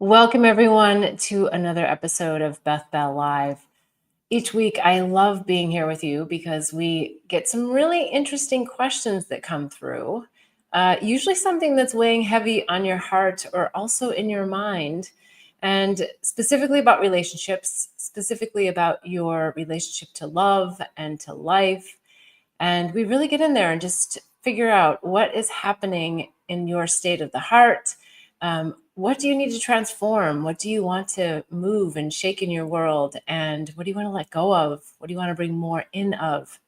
Welcome, everyone, to another episode of Beth Bell Live. Each week, I love being here with you because we get some really interesting questions that come through. Usually, something that's weighing heavy on your heart or also in your mind, and specifically about relationships, specifically about your relationship to love and to life. And we really get in there and just figure out what is happening in your state of the heart. What do you need to transform? What do you want to move and shake in your world? And what do you want to let go of? What do you want to bring more in of?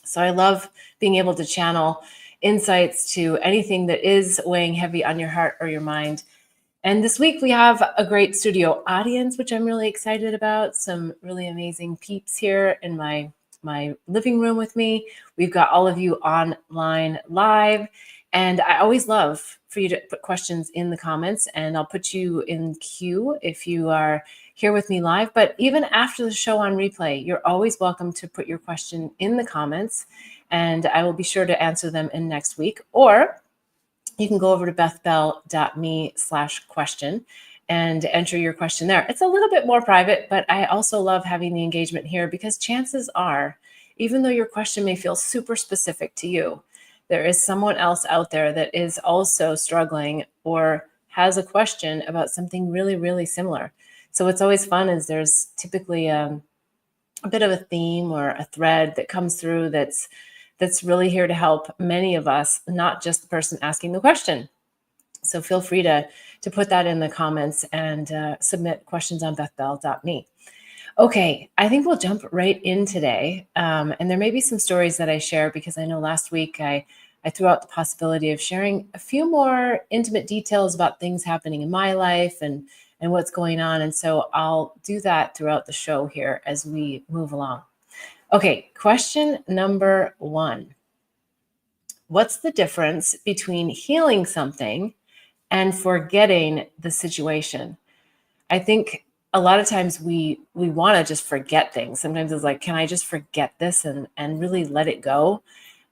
So I love being able to channel insights to anything that is weighing heavy on your heart or your mind. And this week we have a great studio audience, which I'm really excited about. Some really amazing peeps here in my living room with me. We've got all of you online live. And I always love for you to put questions in the comments, and I'll put you in queue if you are here with me live. But even after the show on replay, you're always welcome to put your question in the comments, and I will be sure to answer them in next week. Or you can go over to bethbell.me/question and enter your question there. It's a little bit more private, but I also love having the engagement here because chances are, even though your question may feel super specific to you, there is someone else out there that is also struggling or has a question about something really, really similar. So what's always fun is there's typically a bit of a theme or a thread that comes through that's really here to help many of us, not just the person asking the question. So feel free to put that in the comments and submit questions on bethbell.me. Okay, I think we'll jump right in today. And there may be some stories that I share because I know last week I threw out the possibility of sharing a few more intimate details about things happening in my life and what's going on. And so I'll do that throughout the show here as we move along. Okay, question number 1. What's the difference between healing something and forgetting the situation? I think a lot of times we want to just forget things. Sometimes it's like, can I just forget this and really let it go?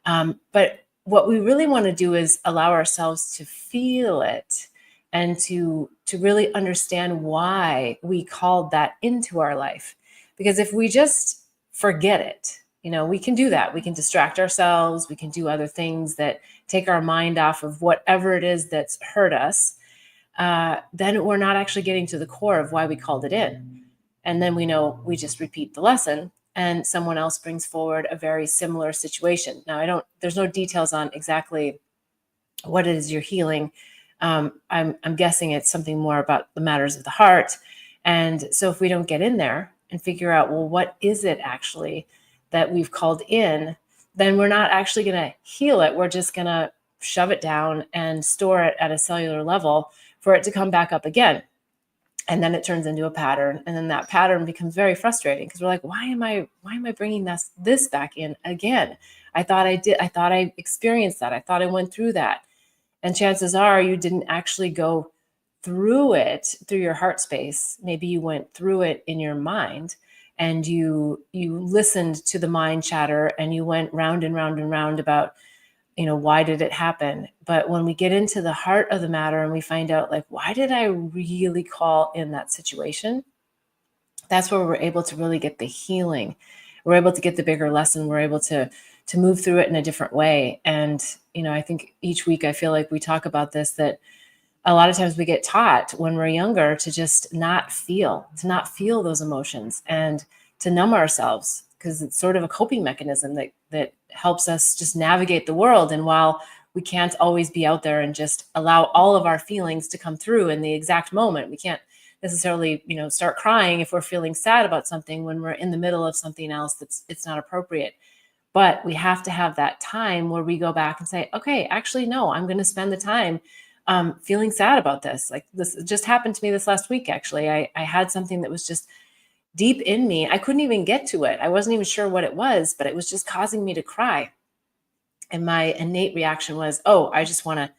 But what we really want to do is allow ourselves to feel it and to really understand why we called that into our life. Because if we just forget it, we can do that. We can distract ourselves. We can do other things that take our mind off of whatever it is that's hurt us. Then we're not actually getting to the core of why we called it in. And then we know we just repeat the lesson and someone else brings forward a very similar situation. Now, there's no details on exactly what it is you're healing. I'm guessing it's something more about the matters of the heart. And so if we don't get in there and figure out, well, what is it actually that we've called in, then we're not actually going to heal it. We're just going to shove it down and store it at a cellular level for it to come back up again. And then it turns into a pattern. And then that pattern becomes very frustrating because we're like, why am I bringing this back in again? I thought I experienced that. I thought I went through that. And chances are you didn't actually go through it through your heart space. Maybe you went through it in your mind and you listened to the mind chatter and you went round and round and round about, why did it happen? But when we get into the heart of the matter and we find out, like, why did I really call in that situation? That's where we're able to really get the healing. We're able to get the bigger lesson. We're able to move through it in a different way. And, I think each week I feel like we talk about this, that a lot of times we get taught when we're younger to just not feel those emotions and to numb ourselves because it's sort of a coping mechanism that helps us just navigate the world. And while we can't always be out there and just allow all of our feelings to come through in the exact moment, we can't necessarily, start crying if we're feeling sad about something when we're in the middle of something else it's not appropriate. But we have to have that time where we go back and say, okay, actually, no, I'm going to spend the time feeling sad about this. Like, this just happened to me this last week. Actually, I had something that was just deep in me. I couldn't even get to it. I wasn't even sure what it was, but it was just causing me to cry. And my innate reaction was, oh, I just want to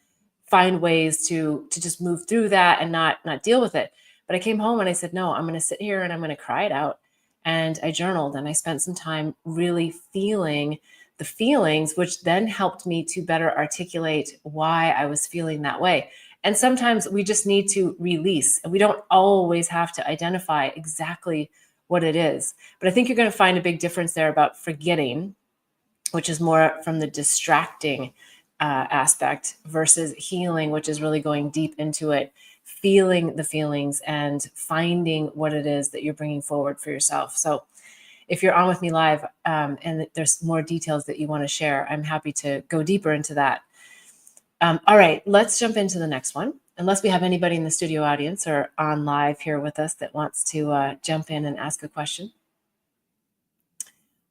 find ways to just move through that and not deal with it. But I came home and I said, no, I'm going to sit here and I'm going to cry it out. And I journaled and I spent some time really feeling the feelings, which then helped me to better articulate why I was feeling that way. And sometimes we just need to release, and we don't always have to identify exactly what it is. But I think you're going to find a big difference there about forgetting, which is more from the distracting aspect, versus healing, which is really going deep into it, feeling the feelings and finding what it is that you're bringing forward for yourself. So if you're on with me live and there's more details that you want to share, I'm happy to go deeper into that. All right, let's jump into the next one. Unless we have anybody in the studio audience or on live here with us that wants to jump in and ask a question.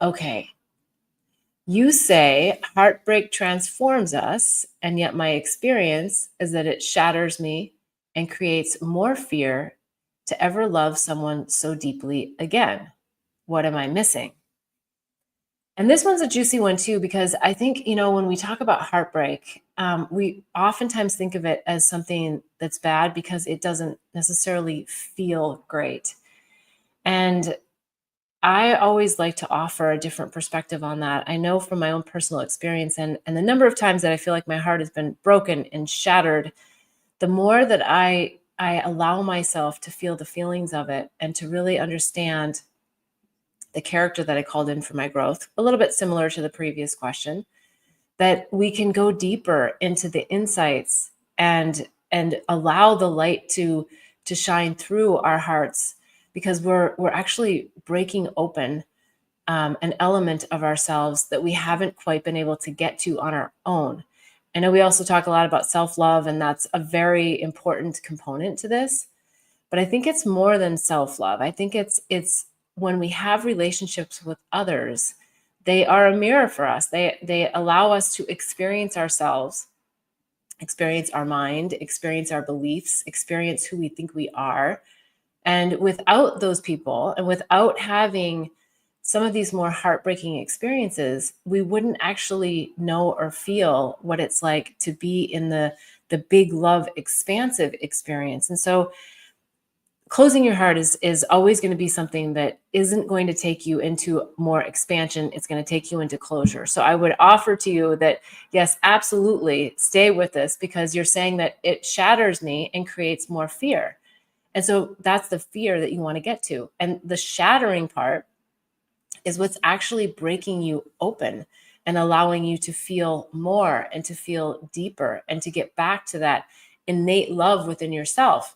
Okay. You say heartbreak transforms us, and yet my experience is that it shatters me and creates more fear to ever love someone so deeply again. What am I missing? And this one's a juicy one too, because I think, when we talk about heartbreak, we oftentimes think of it as something that's bad because it doesn't necessarily feel great. And I always like to offer a different perspective on that. I know from my own personal experience and the number of times that I feel like my heart has been broken and shattered, the more that I allow myself to feel the feelings of it and to really understand the character that I called in for my growth, a little bit similar to the previous question, that we can go deeper into the insights and allow the light to shine through our hearts, because we're actually breaking open an element of ourselves that we haven't quite been able to get to on our own. I know we also talk a lot about self-love, and that's a very important component to this. But I think it's more than self-love. I think it's when we have relationships with others, they are a mirror for us. They allow us to experience ourselves, experience our mind, experience our beliefs, experience who we think we are. And without those people, and without having some of these more heartbreaking experiences, we wouldn't actually know or feel what it's like to be in the big love, expansive experience. And so closing your heart is always going to be something that isn't going to take you into more expansion. It's going to take you into closure. So I would offer to you that, yes, absolutely stay with this, because you're saying that it shatters me and creates more fear. And so that's the fear that you want to get to. And the shattering part is what's actually breaking you open and allowing you to feel more and to feel deeper and to get back to that innate love within yourself.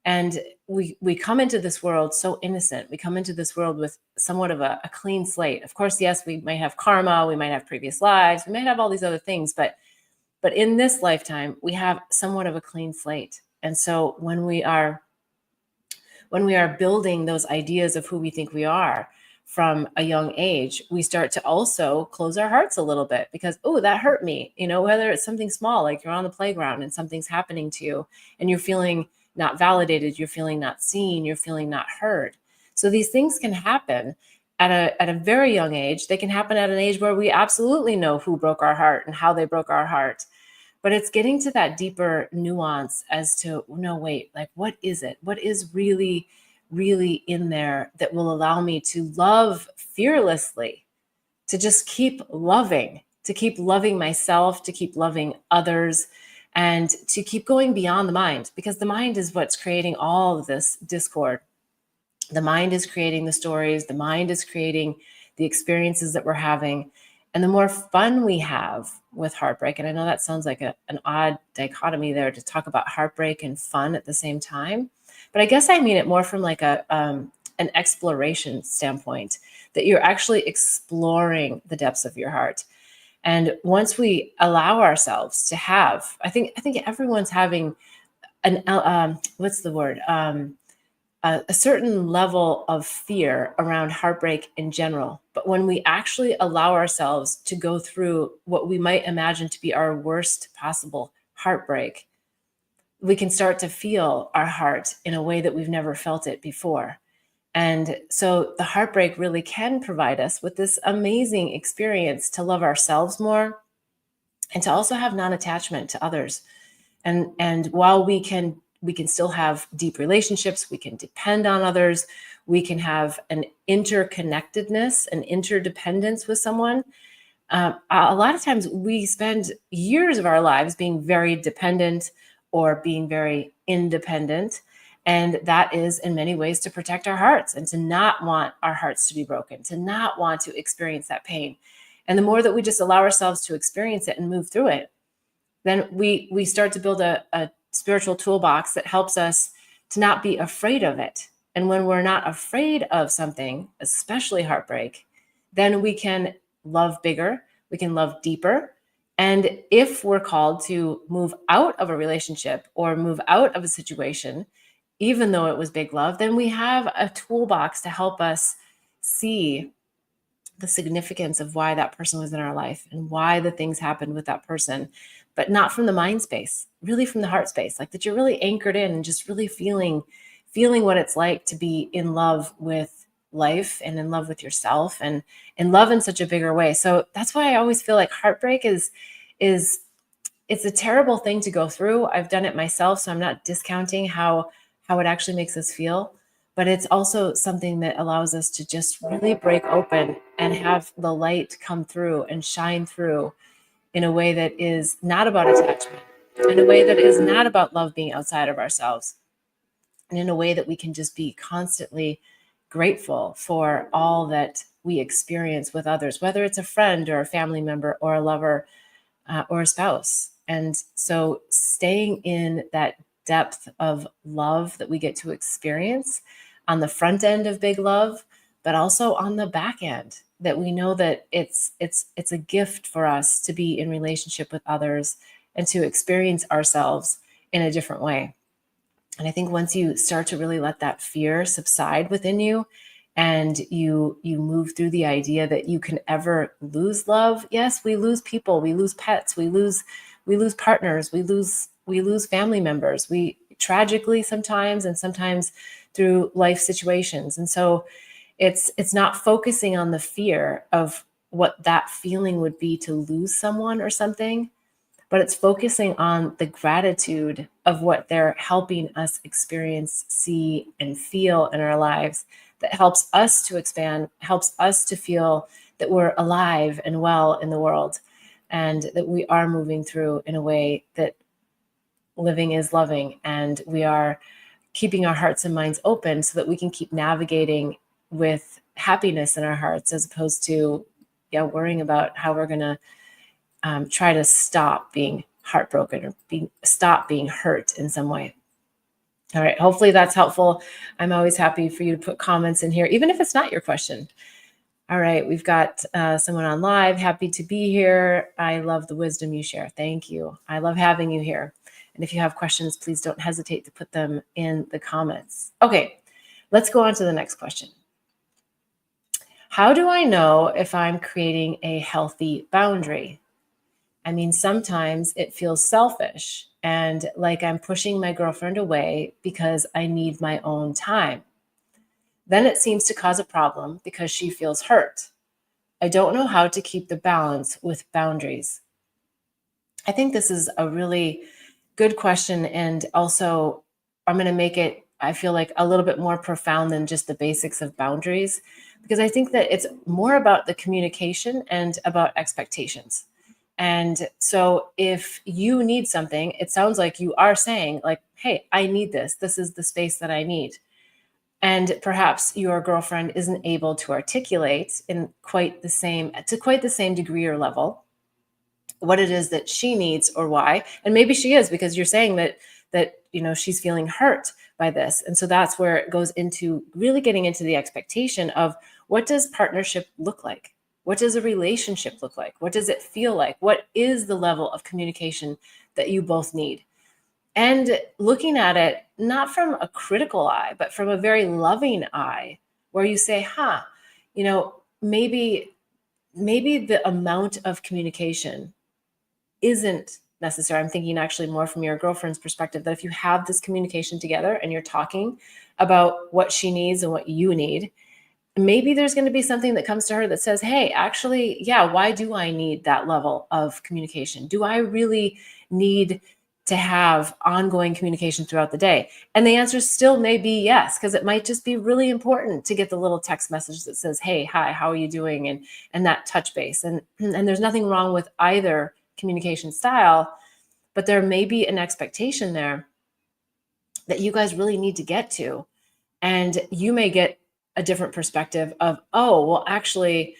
And we come into this world so innocent. We come into this world with somewhat of a clean slate. Of course, yes, we might have karma, we might have previous lives, we might have all these other things, but in this lifetime, we have somewhat of a clean slate. And so when we are building those ideas of who we think we are from a young age, we start to also close our hearts a little bit because, oh, that hurt me. Whether it's something small, like you're on the playground and something's happening to you and you're feeling not validated, you're feeling not seen, you're feeling not heard. So these things can happen at a very young age. They can happen at an age where we absolutely know who broke our heart and how they broke our heart. But it's getting to that deeper nuance as to, no, wait, like, what is it? What is really, really in there that will allow me to love fearlessly, to just keep loving myself, to keep loving others, and to keep going beyond the mind, because the mind is what's creating all of this discord. The mind is creating the stories. The mind is creating the experiences that we're having. And the more fun we have with heartbreak, and I know that sounds like an odd dichotomy there to talk about heartbreak and fun at the same time, but I guess I mean it more from like an exploration standpoint, that you're actually exploring the depths of your heart. And once we allow ourselves to have, I think everyone's having what's the word? A certain level of fear around heartbreak in general. But when we actually allow ourselves to go through what we might imagine to be our worst possible heartbreak, we can start to feel our heart in a way that we've never felt it before. And so the heartbreak really can provide us with this amazing experience to love ourselves more and to also have non-attachment to others. And while we can still have deep relationships, we can depend on others, we can have an interconnectedness, an interdependence with someone. A lot of times we spend years of our lives being very dependent or being very independent. And that is in many ways to protect our hearts and to not want our hearts to be broken, to not want to experience that pain. And the more that we just allow ourselves to experience it and move through it, then we start to build a spiritual toolbox that helps us to not be afraid of it. And when we're not afraid of something, especially heartbreak, then we can love bigger, we can love deeper. And if we're called to move out of a relationship or move out of a situation, even though it was big love, then we have a toolbox to help us see the significance of why that person was in our life and why the things happened with that person, but not from the mind space, really from the heart space, like that you're really anchored in and just really feeling what it's like to be in love with life and in love with yourself and in love in such a bigger way. So that's why I always feel like heartbreak is it's a terrible thing to go through. I've done it myself, so I'm not discounting how it actually makes us feel, but it's also something that allows us to just really break open and have the light come through and shine through in a way that is not about attachment, in a way that is not about love being outside of ourselves, and in a way that we can just be constantly grateful for all that we experience with others, whether it's a friend or a family member or a lover or a spouse. And so staying in that depth of love that we get to experience on the front end of big love, but also on the back end, that we know that it's a gift for us to be in relationship with others and to experience ourselves in a different way. And I think once you start to really let that fear subside within you, and you move through the idea that you can ever lose love. Yes, we lose people, we lose pets, we lose partners, we lose family members. We tragically sometimes, and sometimes through life situations. And so it's not focusing on the fear of what that feeling would be to lose someone or something, but it's focusing on the gratitude of what they're helping us experience, see, and feel in our lives, that helps us to expand, helps us to feel that we're alive and well in the world, and that we are moving through in a way that living is loving, and we are keeping our hearts and minds open so that we can keep navigating with happiness in our hearts, as opposed to worrying about how we're going to try to stop being heartbroken or stop being hurt in some way. All right. Hopefully that's helpful. I'm always happy for you to put comments in here, even if it's not your question. All right. We've got someone on live. Happy to be here. I love the wisdom you share. Thank you. I love having you here. And if you have questions, please don't hesitate to put them in the comments. Okay. Let's go on to the next question. How do I know if I'm creating a healthy boundary? I mean, sometimes it feels selfish and like I'm pushing my girlfriend away because I need my own time. Then it seems to cause a problem because she feels hurt. I don't know how to keep the balance with boundaries. I think this is a really good question. And also, I'm going to make it, I feel like, a little bit more profound than just the basics of boundaries, because I think that it's more about the communication and about expectations. And so if you need something, it sounds like you are saying, like, hey, I need this. This is the space that I need. And perhaps your girlfriend isn't able to articulate to quite the same degree or level what it is that she needs or why. And maybe she is, because you're saying that she's feeling hurt by this. And so that's where it goes into really getting into the expectation of, what does partnership look like? What does a relationship look like? What does it feel like? What is the level of communication that you both need? And looking at it, not from a critical eye, but from a very loving eye, where you say, maybe the amount of communication isn't necessary. I'm thinking actually more from your girlfriend's perspective, that if you have this communication together and you're talking about what she needs and what you need, maybe there's going to be something that comes to her that says, hey, actually, why do I need that level of communication? Do I really need to have ongoing communication throughout the day? And the answer still may be yes, because it might just be really important to get the little text message that says, hey, hi, how are you doing? And that touch base. And there's nothing wrong with either communication style. but there may be an expectation there that you guys really need to get to. And you may get a different perspective of, oh, well, actually,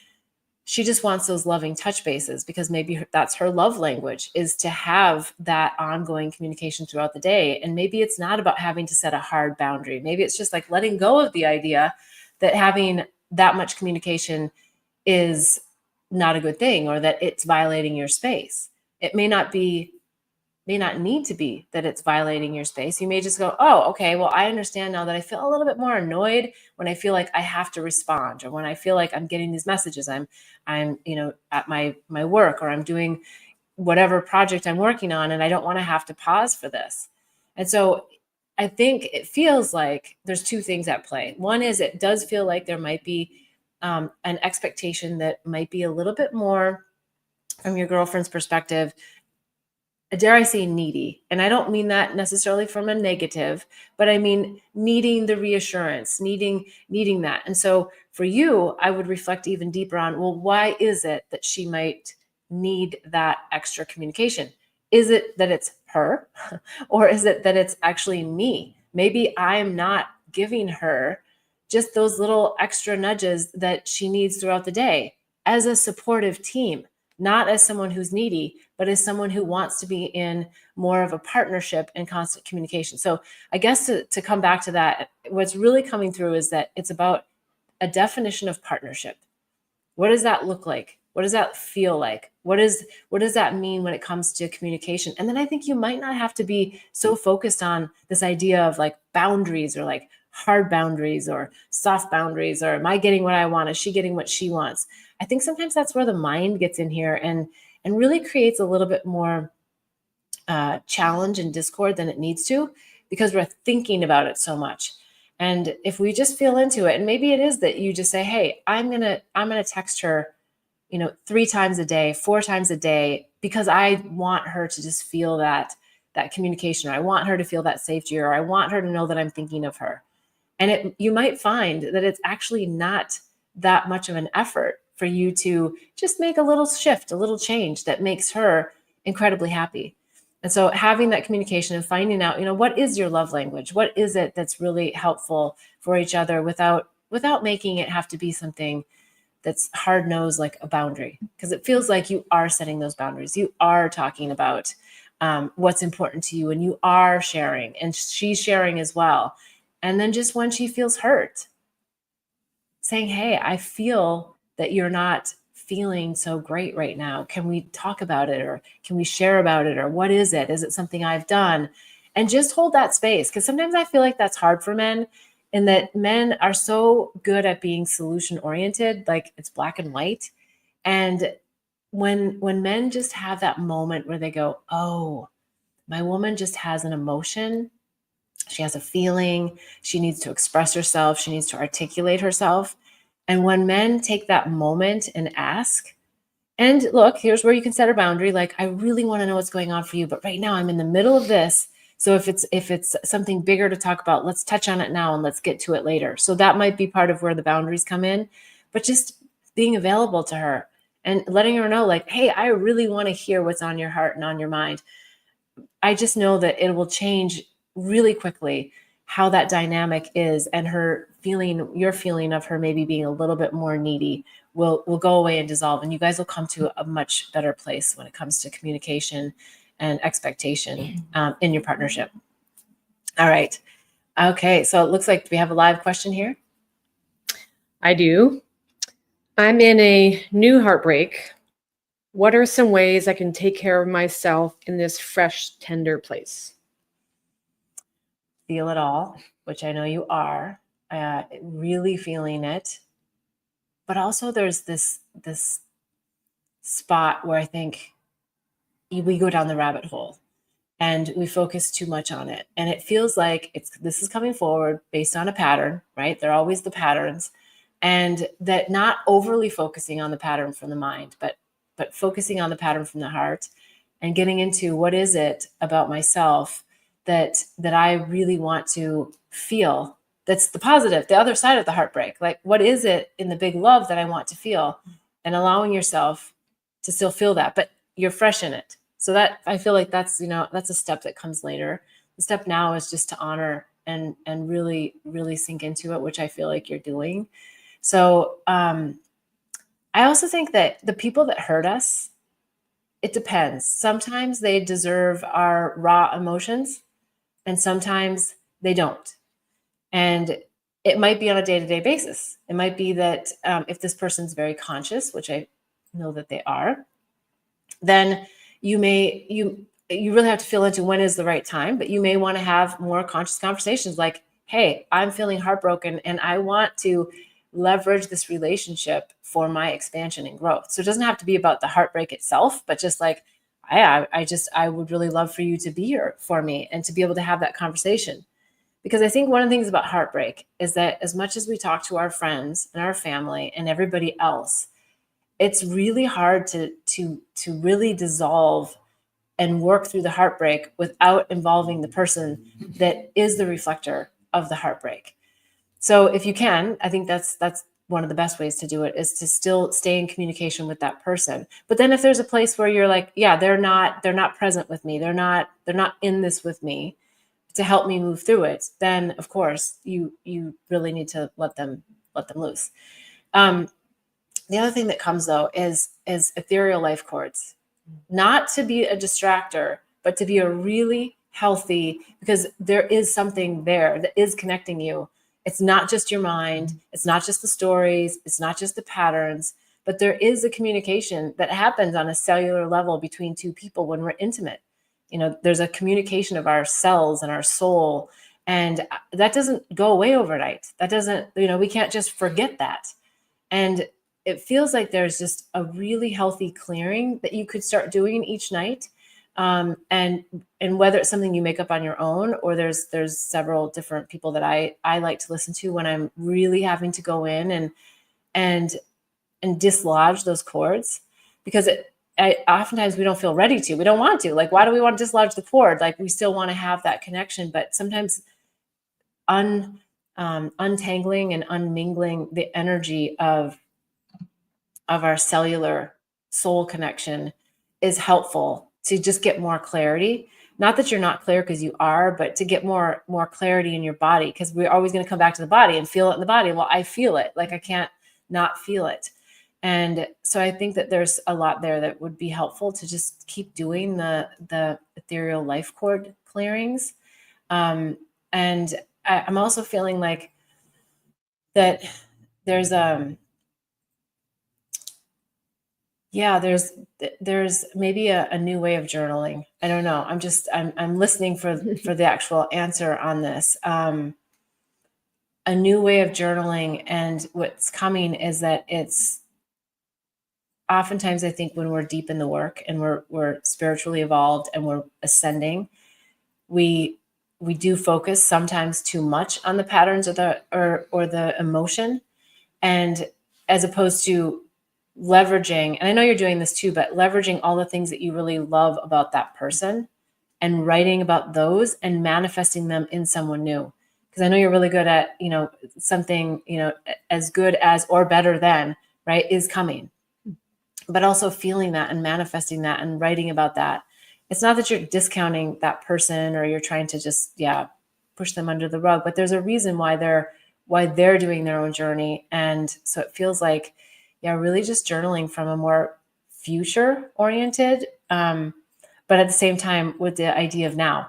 she just wants those loving touch bases because maybe that's her love language, is to have that ongoing communication throughout the day. And maybe it's not about having to set a hard boundary. Maybe it's just like letting go of the idea that having that much communication is not a good thing, or that it's violating your space. It may not need to be that it's violating your space. You may just go, oh, okay, well, I understand now that I feel a little bit more annoyed when I feel like I have to respond, or when I feel like I'm getting these messages. I'm at my work, or I'm doing whatever project I'm working on, and I don't want to have to pause for this. And so I think it feels like there's two things at play. One is, it does feel like there might be an expectation that might be a little bit more, from your girlfriend's perspective, dare I say, needy. And I don't mean that necessarily from a negative, but I mean needing the reassurance, needing that. And so for you, I would reflect even deeper on, well, why is it that she might need that extra communication? Is it that it's her, or is it that it's actually me? Maybe I'm not giving her just those little extra nudges that she needs throughout the day as a supportive team. Not as someone who's needy, but as someone who wants to be in more of a partnership and constant communication. So I guess to come back to that, what's really coming through is that it's about a definition of partnership. What does that look like? What does that feel like? What does that mean when it comes to communication? And then I think you might not have to be so focused on this idea of like boundaries, or like hard boundaries or soft boundaries, or am I getting what I want? Is she getting what she wants? I think sometimes that's where the mind gets in here and really creates a little bit more challenge and discord than it needs to, because we're thinking about it so much. And if we just feel into it, and maybe it is that you just say, hey, I'm gonna text her, 3 times a day, 4 times a day, because I want her to just feel that communication, or I want her to feel that safety, or I want her to know that I'm thinking of her. And you might find that it's actually not that much of an effort for you to just make a little shift, a little change that makes her incredibly happy. And so having that communication and finding out, what is your love language? What is it that's really helpful for each other without making it have to be something that's hard-nosed, like a boundary, because it feels like you are setting those boundaries. You are talking about what's important to you, and you are sharing, and she's sharing as well. And then just when she feels hurt, saying, hey, I feel that you're not feeling so great right now. Can we talk about it, or can we share about it, or what is it? Is it something I've done? And just hold that space, because sometimes I feel like that's hard for men, in that men are so good at being solution oriented, like it's black and white. And when men just have that moment where they go, oh, my woman just has an emotion, she has a feeling, she needs to express herself, she needs to articulate herself. And when men take that moment and ask, and look, here's where you can set a boundary. Like, I really want to know what's going on for you, but right now I'm in the middle of this. So if it's something bigger to talk about, let's touch on it now and let's get to it later. So that might be part of where the boundaries come in, but just being available to her and letting her know, like, hey, I really want to hear what's on your heart and on your mind. I just know that it will change really quickly how that dynamic is, and your feeling of her maybe being a little bit more needy will go away and dissolve, and you guys will come to a much better place when it comes to communication and expectation in your partnership. All right. Okay. So it looks like we have a live question here. I do. I'm in a new heartbreak. What are some ways I can take care of myself in this fresh, tender place? Feel it all, which I know you are, really feeling it. But also there's this spot where I think we go down the rabbit hole and we focus too much on it. And it feels like this is coming forward based on a pattern, right? They're always the patterns. And that not overly focusing on the pattern from the mind, but focusing on the pattern from the heart, and getting into what is it about myself that I really want to feel, that's the positive, the other side of the heartbreak. Like, what is it in the big love that I want to feel, and allowing yourself to still feel that, but you're fresh in it. So that, I feel like that's, that's a step that comes later. The step now is just to honor and really, really sink into it, which I feel like you're doing. So I also think that the people that hurt us, it depends. Sometimes they deserve our raw emotions, and sometimes they don't. And it might be on a day-to-day basis. It might be that if this person's very conscious, which I know that they are, then you really have to feel into when is the right time, but you may want to have more conscious conversations like, hey, I'm feeling heartbroken and I want to leverage this relationship for my expansion and growth. So it doesn't have to be about the heartbreak itself, but just like, I would really love for you to be here for me and to be able to have that conversation. Because I think one of the things about heartbreak is that as much as we talk to our friends and our family and everybody else, it's really hard to really dissolve and work through the heartbreak without involving the person that is the reflector of the heartbreak. So if you can, I think that's one of the best ways to do it, is to still stay in communication with that person. But then if there's a place where you're like, yeah, they're not present with me, they're not in this with me to help me move through it, then of course you really need to let them loose. The other thing that comes though is ethereal life cords, not to be a distractor, but to be a really healthy, because there is something there that is connecting you. It's not just your mind. It's not just the stories. It's not just the patterns, but there is a communication that happens on a cellular level between two people when we're intimate. There's a communication of our cells and our soul, and that doesn't go away overnight. That doesn't, we can't just forget that. And it feels like there's just a really healthy clearing that you could start doing each night. And whether it's something you make up on your own, or there's several different people that I like to listen to when I'm really having to go in and dislodge those cords, because oftentimes we don't feel ready to. We don't want to. Like, why do we want to dislodge the cord? Like, we still want to have that connection, but sometimes untangling and unmingling the energy of our cellular soul connection is helpful to just get more clarity. Not that you're not clear, because you are, but to get more clarity in your body, because we're always going to come back to the body and feel it in the body. Well, I feel it. Like, I can't not feel it. And so I think that there's a lot there that would be helpful to just keep doing the ethereal life cord clearings. And I'm also feeling like that there's there's maybe a new way of journaling. I don't know. I'm listening for the actual answer on this. A new way of journaling, and what's coming is that it's oftentimes, I think, when we're deep in the work and we're spiritually evolved and we're ascending, we do focus sometimes too much on the patterns or the emotion, and as opposed to leveraging, and I know you're doing this too, but leveraging all the things that you really love about that person and writing about those and manifesting them in someone new. Because I know you're really good at, something, as good as or better than, right, is coming. But also feeling that and manifesting that and writing about that. It's not that you're discounting that person or you're trying to just, push them under the rug, but there's a reason why they're doing their own journey. And so it feels like, really just journaling from a more future oriented, but at the same time with the idea of now,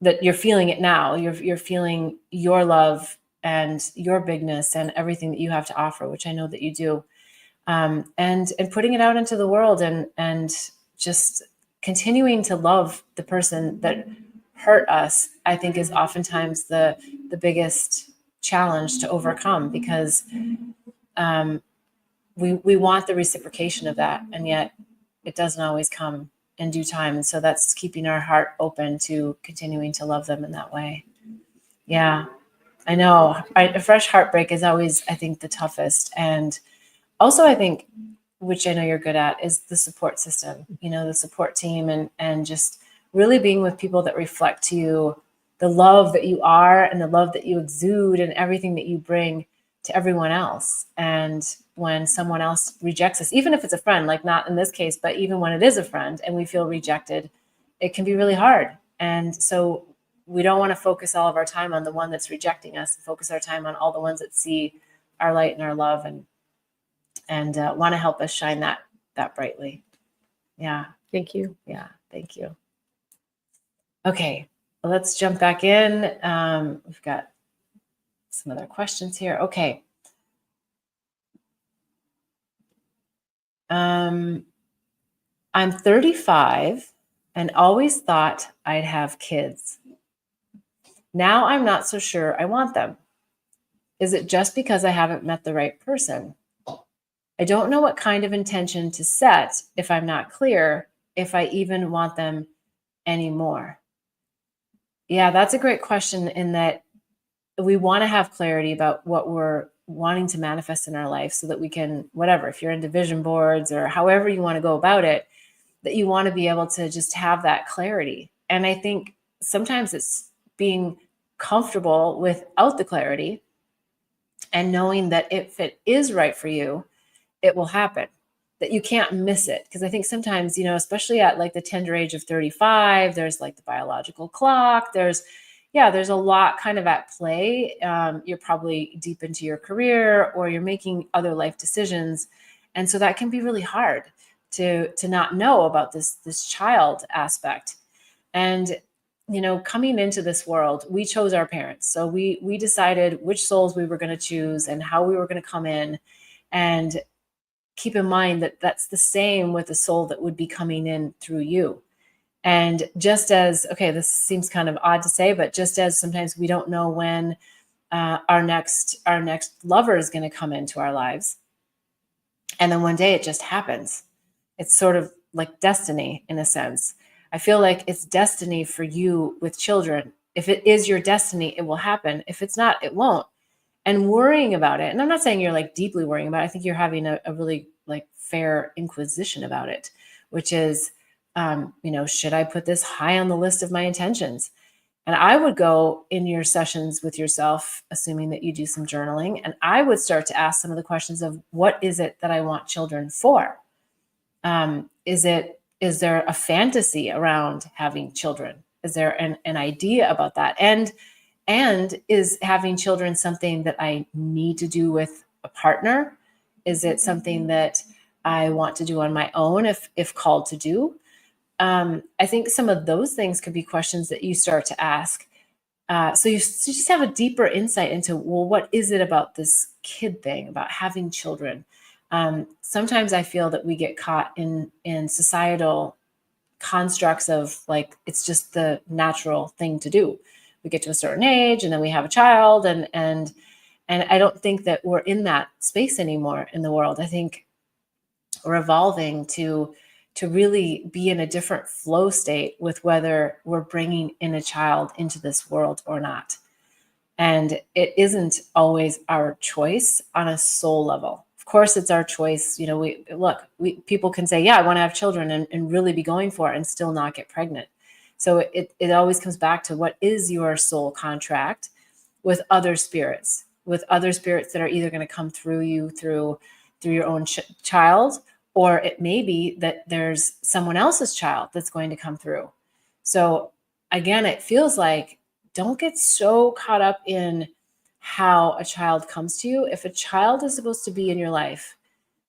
that you're feeling it now. You're feeling your love and your bigness and everything that you have to offer, which I know that you do. And putting it out into the world and just continuing to love the person that hurt us, I think, is oftentimes the biggest challenge to overcome, because we want the reciprocation of that, and yet it doesn't always come in due time. And so that's keeping our heart open to continuing to love them in that way. Yeah, I know. A fresh heartbreak is always, I think, the toughest. And also, I think, which I know you're good at, is the support system, the support team, and just really being with people that reflect to you the love that you are and the love that you exude and everything that you bring to everyone else. And when someone else rejects us, even if it's a friend, like not in this case, but even when it is a friend and we feel rejected, it can be really hard. And so we don't want to focus all of our time on the one that's rejecting us, focus our time on all the ones that see our light and our love and want to help us shine that brightly. Yeah. Thank you. Yeah. Thank you. Okay. Well, let's jump back in. We've got some other questions here. Okay. I'm 35 and always thought I'd have kids. Now I'm not so sure I want them. Is it just because I haven't met the right person? I don't know what kind of intention to set if I'm not clear if I even want them anymore. Yeah, that's a great question in that we want to have clarity about what we're wanting to manifest in our life so that we can, whatever, if you're into vision boards or however you want to go about it, that you want to be able to just have that clarity. And I think sometimes it's being comfortable without the clarity and knowing that if it is right for you, it will happen, that you can't miss it. Because I think sometimes, especially at like the tender age of 35, there's like the biological clock, there's a lot kind of at play. You're probably deep into your career or you're making other life decisions. And so that can be really hard to not know about this child aspect. And coming into this world, we chose our parents. So we decided which souls we were going to choose and how we were going to come in. And keep in mind that that's the same with the soul that would be coming in through you. And just as, okay, this seems kind of odd to say, but just as sometimes we don't know when our next lover is going to come into our lives, and then one day it just happens. It's sort of like destiny in a sense. I feel like it's destiny for you with children. If it is your destiny, it will happen. If it's not, it won't. And worrying about it, and I'm not saying you're like deeply worrying about it. I think you're having a really like fair inquisition about it, which is, should I put this high on the list of my intentions? And I would go in your sessions with yourself, assuming that you do some journaling, and I would start to ask some of the questions of what is it that I want children for? Is there a fantasy around having children? Is there an idea about that? And is having children something that I need to do with a partner? Is it something that I want to do on my own if called to do? I think some of those things could be questions that you start to ask. So you just have a deeper insight into, well, what is it about this kid thing, about having children? Sometimes I feel that we get caught in societal constructs of like, it's just the natural thing to do. We get to a certain age and then we have a child and I don't think that we're in that space anymore in the world. I think we're evolving to really be in a different flow state with whether we're bringing in a child into this world or not. And it isn't always our choice on a soul level. Of course, it's our choice. People can say, yeah, I want to have children and really be going for it and still not get pregnant. So it always comes back to what is your soul contract with other spirits that are either going to come through you through your own child, or it may be that there's someone else's child that's going to come through. So again, it feels like don't get so caught up in how a child comes to you. If a child is supposed to be in your life,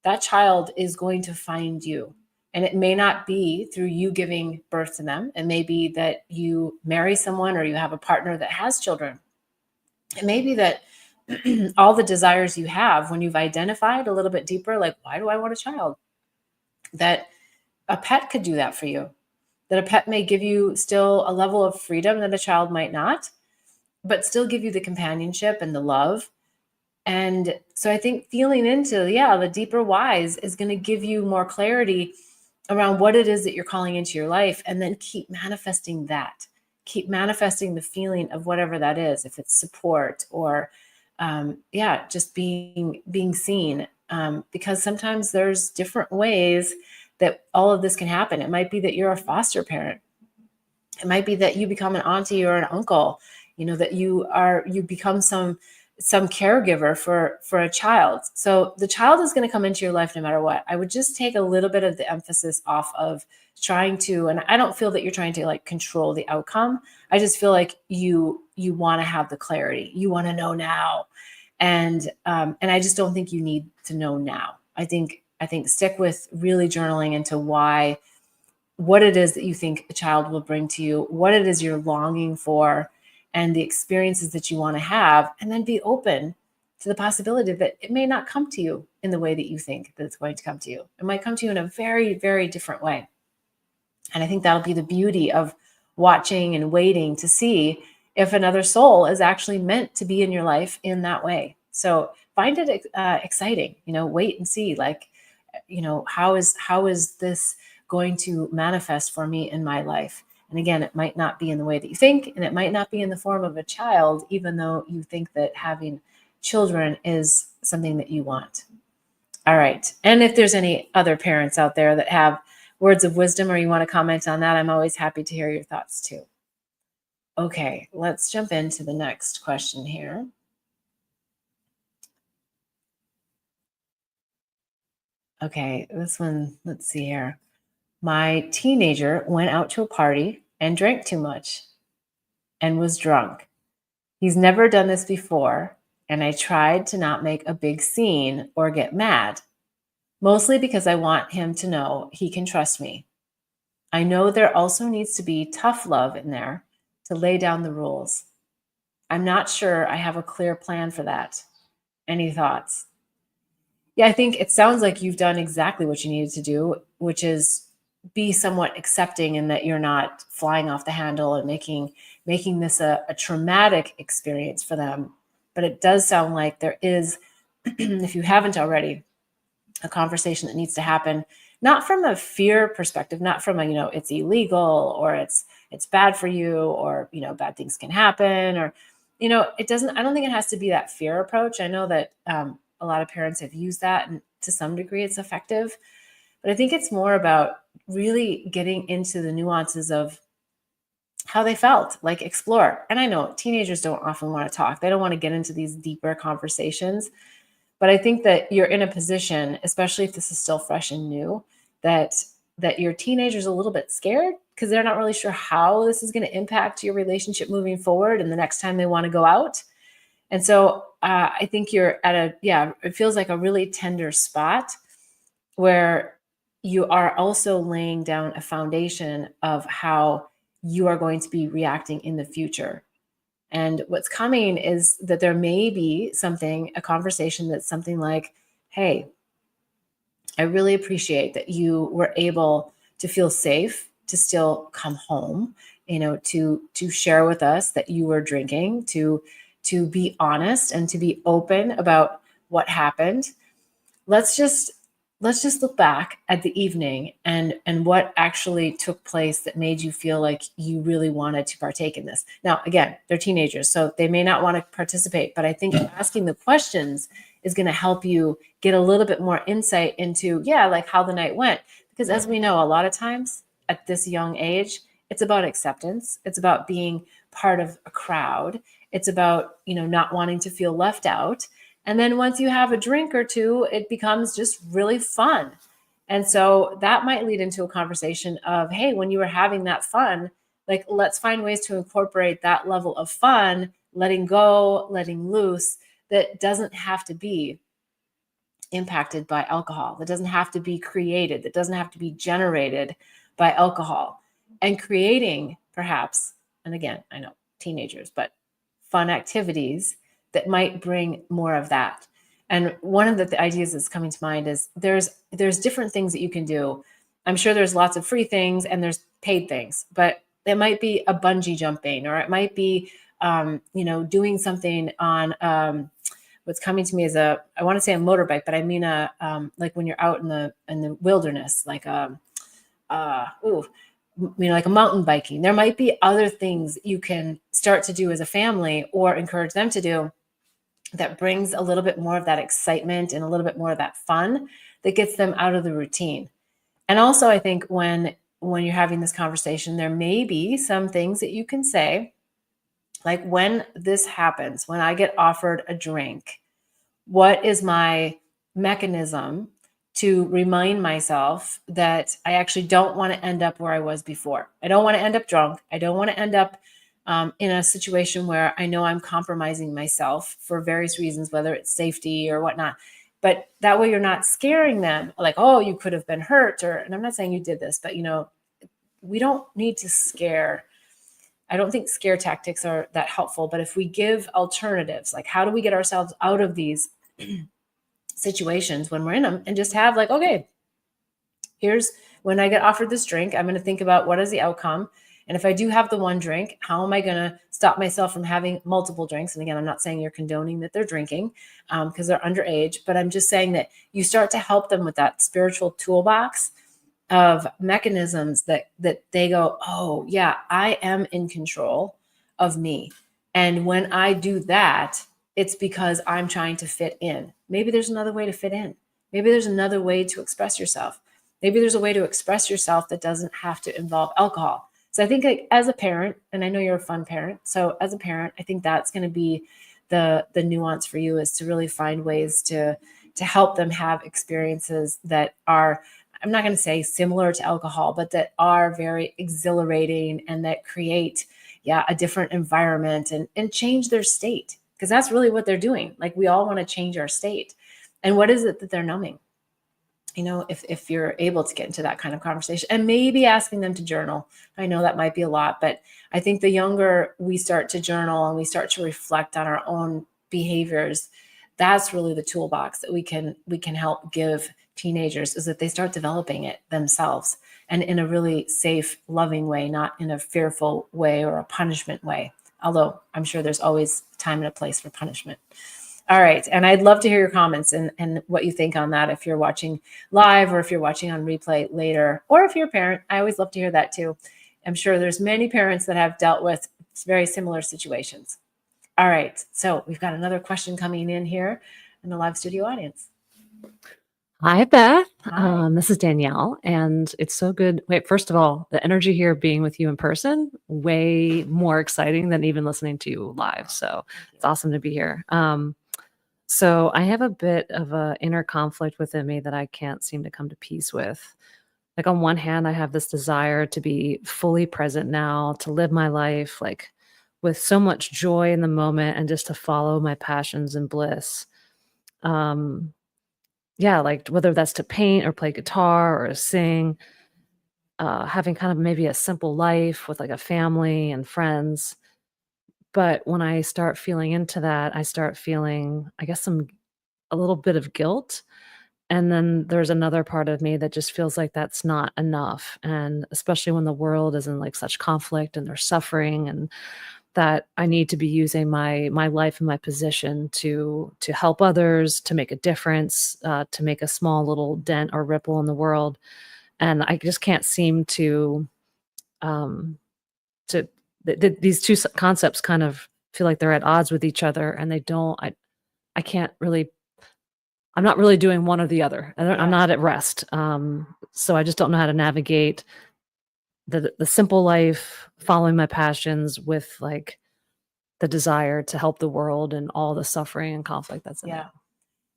that child is going to find you. And it may not be through you giving birth to them. It may be that you marry someone or you have a partner that has children. It may be that all the desires you have, when you've identified a little bit deeper, like, why do I want a child? That a pet could do that for you. That a pet may give you still a level of freedom that a child might not, but still give you the companionship and the love. And so I think feeling into, the deeper whys is going to give you more clarity around what it is that you're calling into your life, and then keep manifesting that. Keep manifesting the feeling of whatever that is, if it's support or, just being seen. Because sometimes there's different ways that all of this can happen. It might be that you're a foster parent. It might be that you become an auntie or an uncle, that you become some caregiver for a child. So the child is going to come into your life no matter what. I would just take a little bit of the emphasis off of trying to, and I don't feel that you're trying to like control the outcome. I just feel like you want to have the clarity. You want to know now. And I just don't think you need to know now. I think stick with really journaling into what it is that you think a child will bring to you, what it is you're longing for, and the experiences that you want to have, and then be open to the possibility that it may not come to you in the way that you think that it's going to come to you. It might come to you in a very, very different way. And I think that'll be the beauty of watching and waiting to see if another soul is actually meant to be in your life in that way. So find it exciting, wait and see, like, how is this going to manifest for me in my life? And again, it might not be in the way that you think, and it might not be in the form of a child, even though you think that having children is something that you want. All right. And if there's any other parents out there that have words of wisdom or you want to comment on that, I'm always happy to hear your thoughts too. Okay, let's jump into the next question here. Okay, this one, let's see here. My teenager went out to a party and drank too much and was drunk. He's never done this before, and I tried to not make a big scene or get mad, mostly because I want him to know he can trust me. I know there also needs to be tough love in there to lay down the rules. I'm not sure I have a clear plan for that. Any thoughts? Yeah, I think it sounds like you've done exactly what you needed to do, which is be somewhat accepting in that you're not flying off the handle and making this a traumatic experience for them. But it does sound like there is, if you haven't already, a conversation that needs to happen, not from a fear perspective, not from a, it's illegal or it's bad for you, or, bad things can happen, or, it doesn't, I don't think it has to be that fear approach. I know that a lot of parents have used that, and to some degree it's effective, but I think it's more about really getting into the nuances of how they felt, like explore. And I know teenagers don't often want to talk. They don't want to get into these deeper conversations. But I think that you're in a position, especially if this is still fresh and new, that your teenager's a little bit scared because they're not really sure how this is going to impact your relationship moving forward and the next time they want to go out. And so I think you're at it feels like a really tender spot where you are also laying down a foundation of how you are going to be reacting in the future. And what's coming is that there may be a conversation that's something like, hey, I really appreciate that you were able to feel safe to still come home, to share with us that you were drinking, to be honest and to be open about what happened. Let's just look back at the evening and what actually took place that made you feel like you really wanted to partake in this. Now, again, they're teenagers, so they may not want to participate, but I think asking the questions is going to help you get a little bit more insight into, like how the night went. Because as we know, a lot of times at this young age, it's about acceptance. It's about being part of a crowd. It's about, not wanting to feel left out. And then once you have a drink or two, it becomes just really fun. And so that might lead into a conversation of, hey, when you were having that fun, like, let's find ways to incorporate that level of fun, letting go, letting loose, that doesn't have to be impacted by alcohol, that doesn't have to be created, that doesn't have to be generated by alcohol. And creating perhaps, and again, I know teenagers, but fun activities that might bring more of that. And one of the ideas that's coming to mind is there's different things that you can do. I'm sure there's lots of free things and there's paid things, but it might be a bungee jumping, or it might be doing something on what's coming to me is I want to say a motorbike, but I mean like when you're out in the wilderness, like like a mountain biking. There might be other things you can start to do as a family or encourage them to do that brings a little bit more of that excitement and a little bit more of that fun that gets them out of the routine. And also, I think when you're having this conversation, there may be some things that you can say Like when this happens, when I get offered a drink, what is my mechanism to remind myself that I actually don't want to end up where I was before? I don't want to end up drunk. I don't want to end up in a situation where I know I'm compromising myself for various reasons, whether it's safety or whatnot. But that way you're not scaring them like, oh, you could have been hurt. Or, and I'm not saying you did this, but we don't need to scare. I don't think scare tactics are that helpful, but if we give alternatives, like how do we get ourselves out of these situations when we're in them and just have like, okay, here's when I get offered this drink, I'm going to think about what is the outcome. And if I do have the one drink, how am I going to stop myself from having multiple drinks? And again, I'm not saying you're condoning that they're drinking because they're underage, but I'm just saying that you start to help them with that spiritual toolbox of mechanisms that they go, oh yeah, I am in control of me. And when I do that, it's because I'm trying to fit in. Maybe there's another way to fit in. Maybe there's another way to express yourself. Maybe there's a way to express yourself that doesn't have to involve alcohol. So I think like, as a parent, and I know you're a fun parent, so as a parent, I think that's going to be the nuance for you, is to really find ways to help them have experiences that are, I'm not going to say similar to alcohol, but that are very exhilarating and that create, a different environment and change their state. Because that's really what they're doing. Like we all want to change our state. And what is it that they're numbing? If you're able to get into that kind of conversation and maybe asking them to journal. I know that might be a lot, but I think the younger we start to journal and we start to reflect on our own behaviors, that's really the toolbox that we can help give teenagers, is that they start developing it themselves and in a really safe, loving way, not in a fearful way or a punishment way. Although I'm sure there's always time and a place for punishment. All right. And I'd love to hear your comments and what you think on that. If you're watching live or if you're watching on replay later, or if you're a parent, I always love to hear that too. I'm sure there's many parents that have dealt with very similar situations. All right. So we've got another question coming in here in the live studio audience. Hi, Beth. Hi. This is Danielle, and it's so good. Wait, first of all, the energy here being with you in person, way more exciting than even listening to you live. So it's awesome to be here. So I have a bit of a inner conflict within me that I can't seem to come to peace with. Like on one hand, I have this desire to be fully present now, to live my life like with so much joy in the moment and just to follow my passions and bliss. Yeah, like whether that's to paint or play guitar or sing, having kind of maybe a simple life with like a family and friends. But when I start feeling into that, I start feeling, I guess, a little bit of guilt. And then there's another part of me that just feels like that's not enough. And especially when the world is in like such conflict and there's suffering, and that I need to be using my life and my position to help others, to make a difference, to make a small little dent or ripple in the world. And I just can't seem to um, these two concepts kind of feel like they're at odds with each other, and they don't. I can't really. I'm not really doing one or the other. I'm not at rest. So I just don't know how to navigate the simple life, following my passions with like the desire to help the world and all the suffering and conflict that's in it.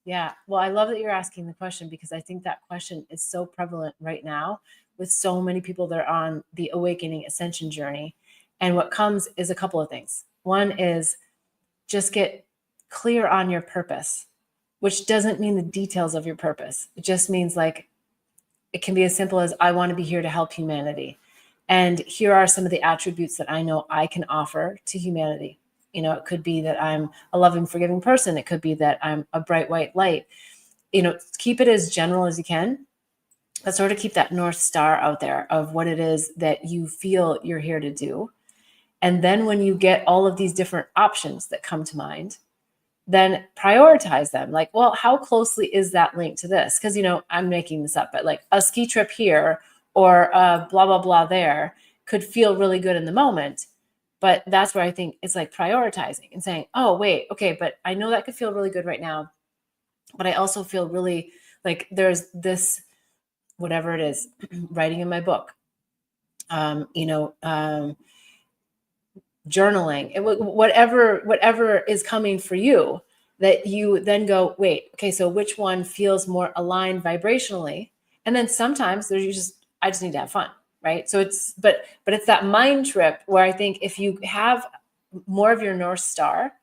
Yeah. Well, I love that you're asking the question, because I think that question is so prevalent right now with so many people that are on the awakening ascension journey. And what comes is a couple of things. One is just get clear on your purpose, which doesn't mean the details of your purpose. It just means like, it can be as simple as, I want to be here to help humanity. And here are some of the attributes that I know I can offer to humanity. It could be that I'm a loving, forgiving person. It could be that I'm a bright white light. Keep it as general as you can, but sort of keep that North Star out there of what it is that you feel you're here to do. And then when you get all of these different options that come to mind, then prioritize them. Like, well, how closely is that linked to this? Because, I'm making this up, but like a ski trip here or blah, blah, blah there could feel really good in the moment. But that's where I think it's like prioritizing and saying, oh, wait, okay, but I know that could feel really good right now. But I also feel really like there's this, whatever it is, writing in my book, journaling, whatever is coming for you, that you then go, wait, okay, so which one feels more aligned vibrationally? And then sometimes I just need to have fun, right? So but it's that mind trip where I think if you have more of your North Star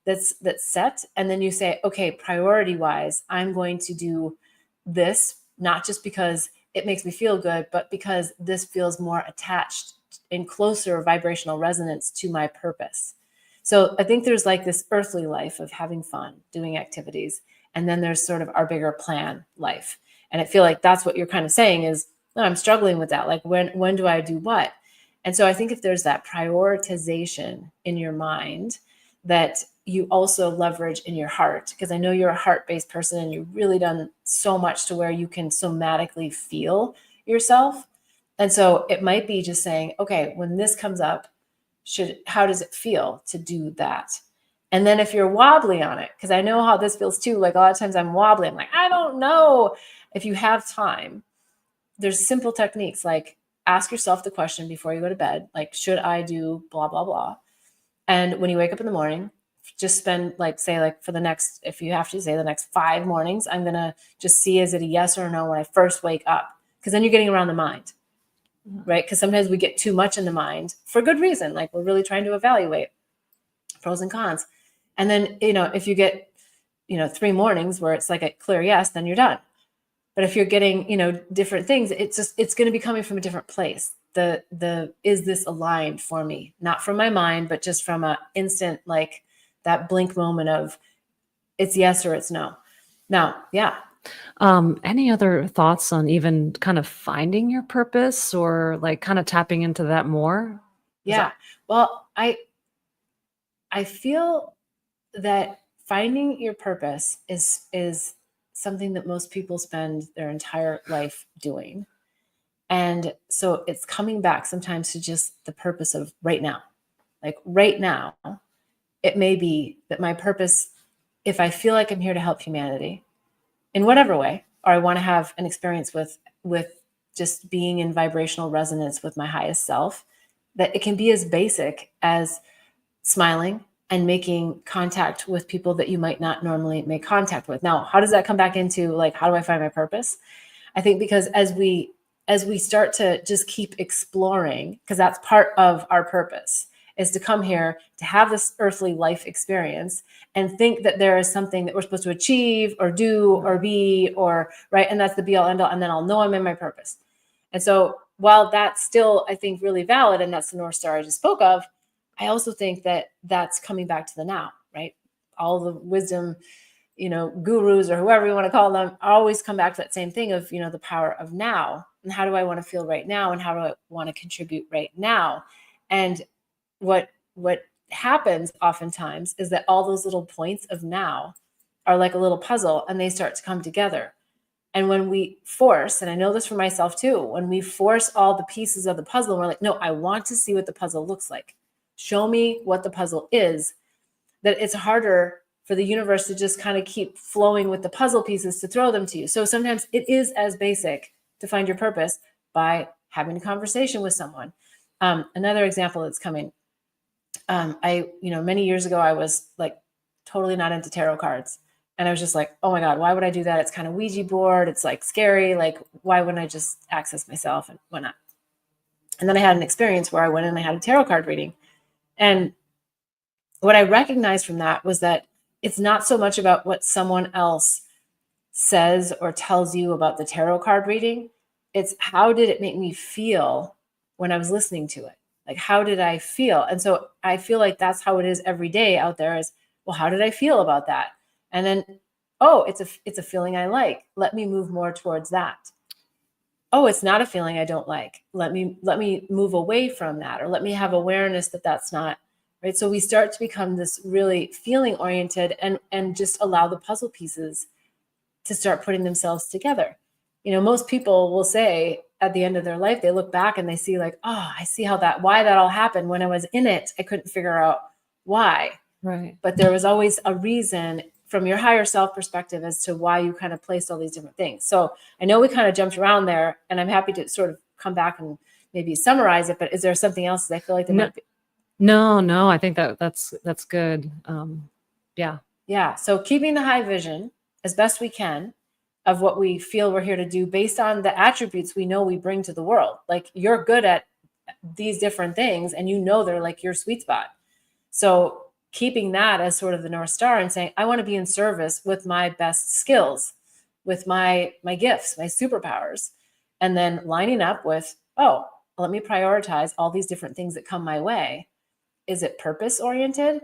that's set, and then you say, okay, priority wise, I'm going to do this, not just because it makes me feel good, but because this feels more attached in closer vibrational resonance to my purpose. So I think there's like this earthly life of having fun, doing activities, and then there's sort of our bigger plan life. And I feel like that's what you're kind of saying is, no, I'm struggling with that. Like when do I do what? And so I think if there's that prioritization in your mind that you also leverage in your heart, because I know you're a heart-based person and you've really done so much to where you can somatically feel yourself. And so it might be just saying, okay, when this comes up, how does it feel to do that? And then if you're wobbly on it, because I know how this feels too, like a lot of times I'm wobbly, I'm like, I don't know. If you have time, there's simple techniques like ask yourself the question before you go to bed, like, should I do blah, blah, blah? And when you wake up in the morning, just spend for the next, if you have to say the next 5 mornings, I'm going to just see, is it a yes or a no when I first wake up? Because then you're getting around the mind, right? Because sometimes we get too much in the mind for good reason. Like we're really trying to evaluate pros and cons. And then, if you get, 3 mornings where it's like a clear yes, then you're done. But if you're getting, different things, it's going to be coming from a different place. Is this aligned for me? Not from my mind, but just from a instant, like that blink moment of it's yes or it's no. Now, yeah. Any other thoughts on even kind of finding your purpose or like kind of tapping into that more? Yeah. Well, I feel that finding your purpose is something that most people spend their entire life doing. And so it's coming back sometimes to just the purpose of right now. Like right now, it may be that my purpose, if I feel like I'm here to help humanity in whatever way, or I want to have an experience with just being in vibrational resonance with my highest self, that it can be as basic as smiling and making contact with people that you might not normally make contact with. Now, how does that come back into like, how do I find my purpose? I think because as we start to just keep exploring, because that's part of our purpose, is to come here to have this earthly life experience and think that there is something that we're supposed to achieve or do or be or right. And that's the be all end all. And then I'll know I'm in my purpose. And so while that's still, I think, really valid, and that's the North Star I just spoke of, I also think that that's coming back to the now, right? All the wisdom, gurus or whoever you want to call them, always come back to that same thing of, the power of now. And how do I want to feel right now? And how do I want to contribute right now? And what happens oftentimes is that all those little points of now are like a little puzzle and they start to come together. And when we force, and I know this for myself too, when we force all the pieces of the puzzle, we're like, no, I want to see what the puzzle looks like. Show me what the puzzle is, that it's harder for the universe to just kind of keep flowing with the puzzle pieces to throw them to you. So sometimes it is as basic to find your purpose by having a conversation with someone. Another example that's coming. Many years ago, I was like totally not into tarot cards. And I was just like, oh my God, why would I do that? It's kind of Ouija board. It's like scary. Like, why wouldn't I just access myself and whatnot? And then I had an experience where I went and I had a tarot card reading. And what I recognized from that was that it's not so much about what someone else says or tells you about the tarot card reading. It's how did it make me feel when I was listening to it? Like, how did I feel? And so I feel like that's how it is every day out there is, well, how did I feel about that? And then, oh, it's a feeling I like. Let me move more towards that. Oh, it's not a feeling I don't like. Let me move away from that, or let me have awareness that that's not right. So we start to become this really feeling oriented and just allow the puzzle pieces to start putting themselves together. Most people will say at the end of their life, they look back and they see like, oh, I see why that all happened. When I was in it, I couldn't figure out why. Right. But there was always a reason from your higher self perspective as to why you kind of placed all these different things. So I know we kind of jumped around there, and I'm happy to sort of come back and maybe summarize it, but is there something else that I feel like there might be? No, I think that's good. Yeah. Yeah. So keeping the high vision as best we can of what we feel we're here to do based on the attributes we know we bring to the world. Like you're good at these different things and you know they're like your sweet spot. So keeping that as sort of the North Star and saying, I want to be in service with my best skills, with my gifts, my superpowers, and then lining up with, oh, let me prioritize all these different things that come my way. Is it purpose oriented?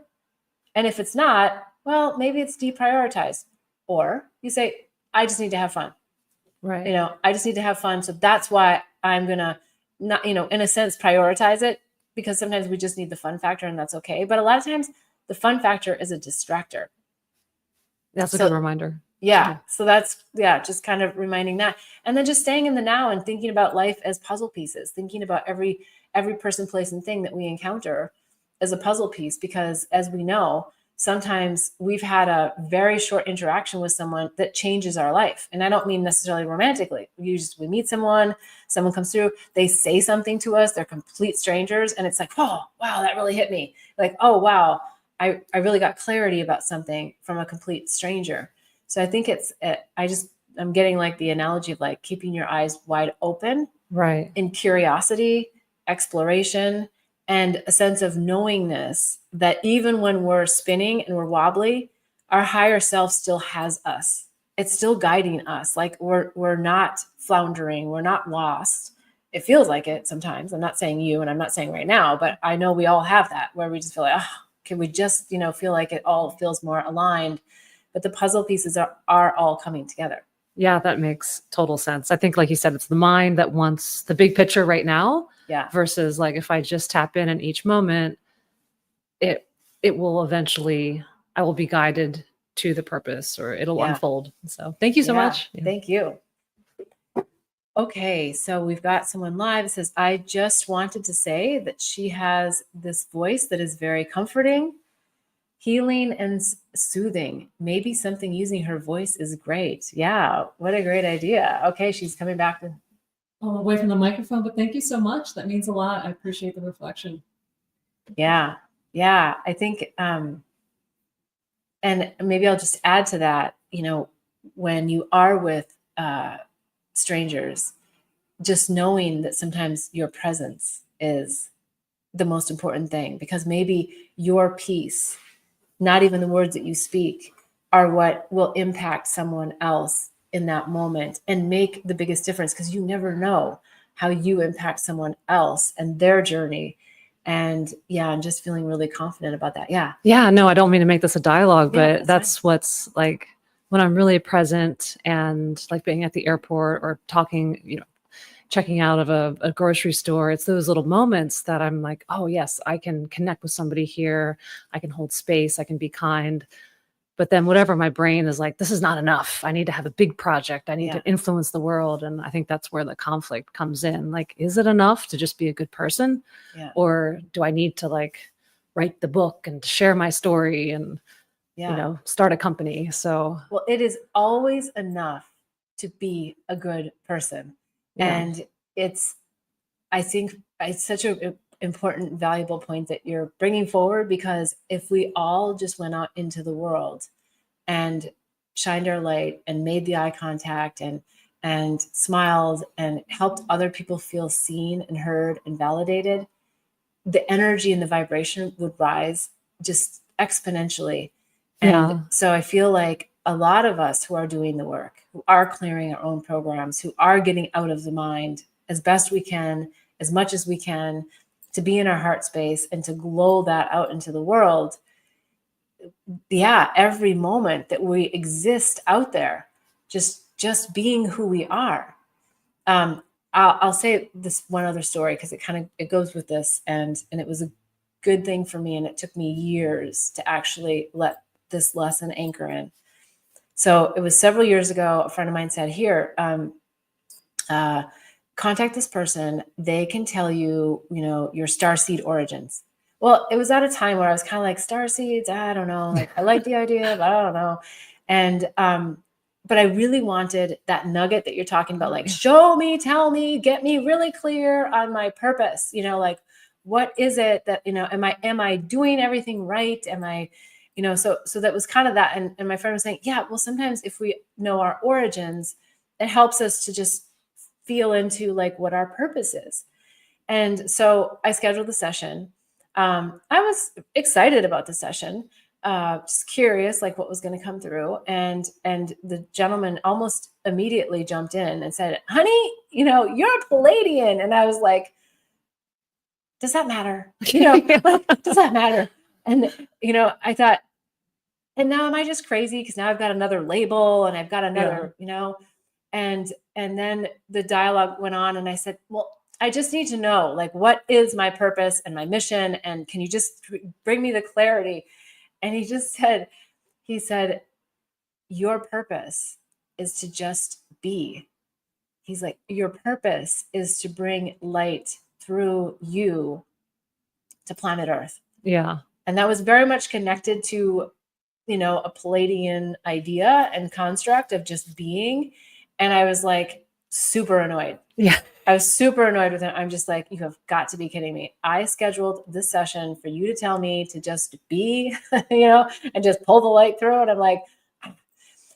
And if it's not, well, maybe it's deprioritized. Or you say, I just need to have fun. Right. I just need to have fun. So that's why I'm going to not, in a sense, prioritize it, because sometimes we just need the fun factor and that's okay. But a lot of times the fun factor is a distractor. That's a So- good reminder. Yeah. So that's, just kind of reminding that. And then just staying in the now and thinking about life as puzzle pieces, thinking about every person, place, and thing that we encounter as a puzzle piece, because as we know, sometimes we've had a very short interaction with someone that changes our life. And I don't mean necessarily romantically. We meet someone comes through, they say something to us, they're complete strangers. And it's like, oh, wow, that really hit me. Like, oh, wow, I really got clarity about something from a complete stranger. So I think I'm getting like the analogy of like keeping your eyes wide open Right. in curiosity, exploration, and a sense of knowingness that even when we're spinning and we're wobbly, our higher self still has us. It's still guiding us. Like we're not floundering, we're not lost. It feels like it sometimes. I'm not saying you, and I'm not saying right now, but I know we all have that where we just feel like, oh, can we just, feel like it all feels more aligned? But the puzzle pieces are all coming together. Yeah, that makes total sense. I think, like you said, it's the mind that wants the big picture right now. Yeah. Versus like if I just tap in each moment, it will eventually, I will be guided to the purpose, or it'll unfold. So thank you so much. Yeah. Thank you. Okay, so we've got someone live that says, I just wanted to say that she has this voice that is very comforting, healing, and soothing. Maybe something using her voice is great. Yeah, what a great idea. Okay, she's coming back to. Away from the microphone, but thank you so much. That means a lot. I appreciate the reflection. Yeah, I think, and maybe I'll just add to that, when you are with strangers, just knowing that sometimes your presence is the most important thing, because maybe your peace, not even the words that you speak, are what will impact someone else in that moment and make the biggest difference, because you never know how you impact someone else and their journey. And I'm just feeling really confident about that. Yeah, no, I don't mean to make this a dialogue, Yeah, but that's that's what's like when I'm really present, and like being at the airport or talking, checking out of a grocery store. It's those little moments that I'm like, oh yes, I can connect with somebody here. I can hold space. I can be kind. But then whatever my brain is like, this is not enough. I need to have a big project. I need to influence the world. And I think that's where the conflict comes in. Like, is it enough to just be a good person? Yeah. Or do I need to like write the book and share my story and, start a company? So, well, it is always enough to be a good person. Yeah. And I think it's such an important, valuable point that you're bringing forward, because if we all just went out into the world and shined our light and made the eye contact and smiled and helped other people feel seen and heard and validated, the energy and the vibration would rise just exponentially. And so I feel like a lot of us who are doing the work, who are clearing our own programs, who are getting out of the mind as best we can, as much as we can, to be in our heart space and to glow that out into the world. Every moment that we exist out there, just being who we are. I'll say this one other story, because it goes with this, and it was a good thing for me, and it took me years to actually let this lesson anchor in. So it was several years ago. A friend of mine said, here, contact this person. They can tell you, your starseed origins. Well, it was at a time where I was kind of like, starseeds, I don't know. Like, I like the idea, but I don't know. And, but I really wanted that nugget that you're talking about, like, show me, tell me, get me really clear on my purpose, like, what is it that, am I doing everything right? Am I, so that was kind of that. And my friend was saying, yeah, well, sometimes if we know our origins, it helps us to just feel into like what our purpose is. And so I scheduled the session. I was excited about the session, just curious, like what was going to come through. And the gentleman almost immediately jumped in and said, honey, you're a Palladian. And I was like, does that matter? Like, does that matter? And, I thought, and now am I just crazy? Because now I've got another label and I've got another, and then the dialogue went on and I said, well, I just need to know, like, what is my purpose and my mission? And can you just bring me the clarity? And he said, your purpose is to just be. He's like, your purpose is to bring light through you to planet Earth. Yeah. And that was very much connected to, a Palladian idea and construct of just being. And I was like, super annoyed. Yeah. I was super annoyed with him. I'm just like, you have got to be kidding me. I scheduled this session for you to tell me to just be, and just pull the light through. And I'm like,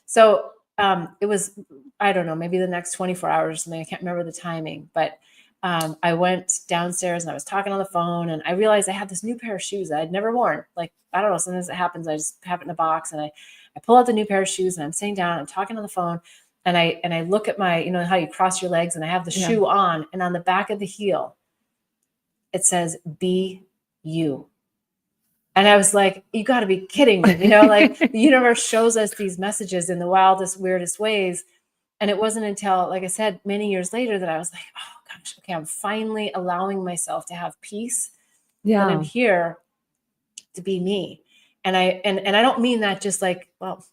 so it was, I don't know, maybe the next 24 hours or something. I can't remember the timing, but I went downstairs and I was talking on the phone and I realized I had this new pair of shoes that I'd never worn. Like, I don't know, sometimes it happens. I just have it in a box and I pull out the new pair of shoes and I'm sitting down and I'm talking on the phone and I look at my, how you cross your legs and I have the shoe on and on the back of the heel, it says, be you. And I was like, you got to be kidding me. Like the universe shows us these messages in the wildest, weirdest ways. And it wasn't until, like I said, many years later that I was like, oh gosh, okay, I'm finally allowing myself to have peace. Yeah. And I'm here to be me. And I don't mean that just like, well,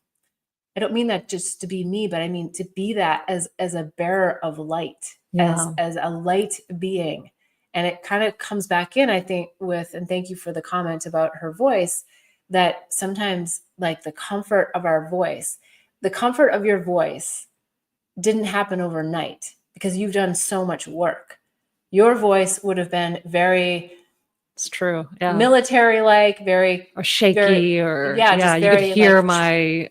I don't mean that just to be me, but I mean to be that as a bearer of light, as a light being. And it kind of comes back in, I think, and thank you for the comment about her voice, that sometimes like the comfort of our voice, the comfort of your voice didn't happen overnight because you've done so much work. Your voice would have been very, it's true. Yeah. Military-like, very or shaky, very, just you could hear like, my